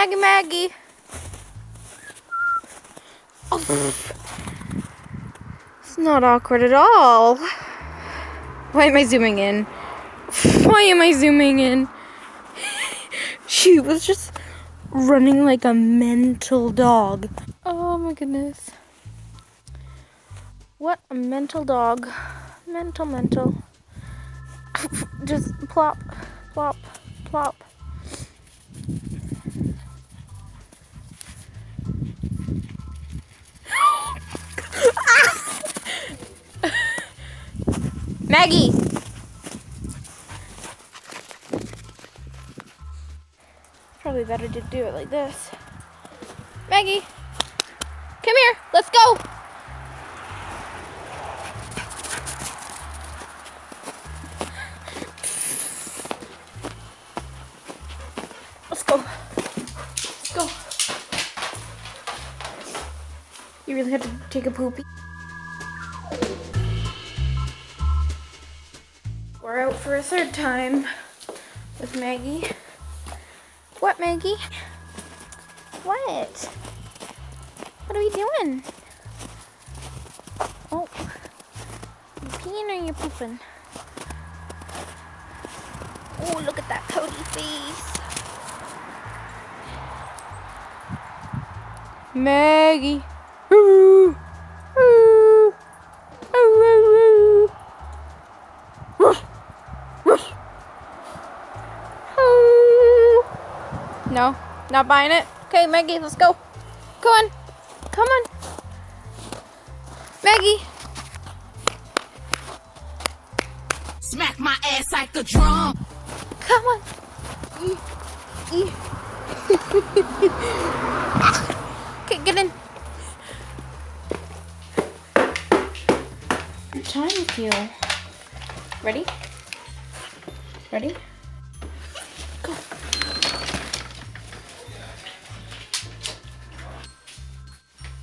Maggie, Maggie. Oh. It's not awkward at all. Why am I zooming in? Why am I zooming in? She was just running like a mental dog. Oh my goodness. What a mental dog. Mental. Just plop, plop, plop. Maggie! Probably better to do it like this. Maggie! Come here! Let's go! Let's go. Let's go. You really had to take a poopy? We're out for a third time with Maggie. What, Maggie? What? What are we doing? Oh, you peeing or you pooping? Oh, look at that pouty face. Maggie. Ooh. Ooh. Ooh, ooh, ooh. No, not buying it. Okay, Maggie, let's go. Come on. Come on. Maggie. Smack my ass like a drum. Come on. Okay, get in. Time with you. Ready? Ready? Go.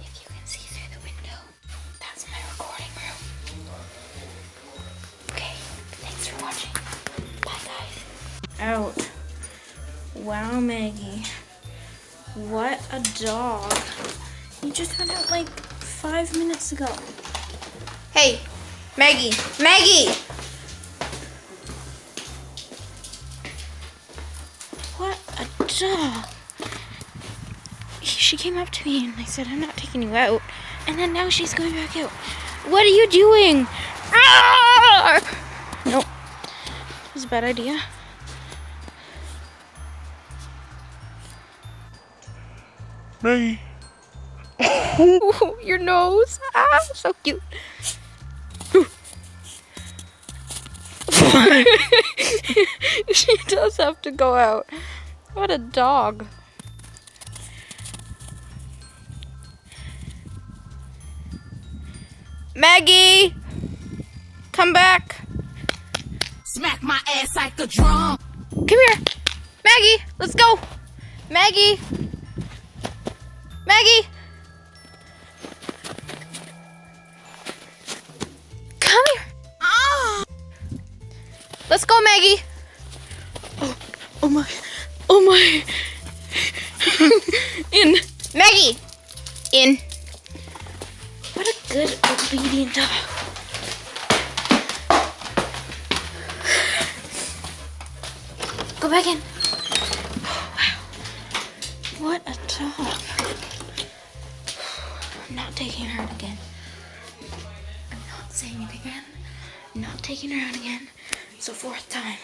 If you can see through the window, that's my recording room. Okay, thanks for watching. Bye, guys. Out. Wow, Maggie. What a dog. You just went out like 5 minutes ago. Hey, Maggie. Maggie! What a dog. She came up to me and I said, I'm not taking you out. And then now she's going back out. What are you doing? Ah! Nope. That was a bad idea. Maggie. Ooh, your nose. Ah, so cute. She does have to go out. What a dog. Maggie! Come back. Smack my ass like a drum. Come here. Maggie, let's go. Maggie. Maggie. Come here. Ah! Let's go, Maggie. Oh my. Oh my. In. Maggie. In. What a good obedient dog. Go back in. Oh, wow. What a dog. I'm not taking her out again. I'm not saying it again. I'm not taking her out again. It's the 4th time.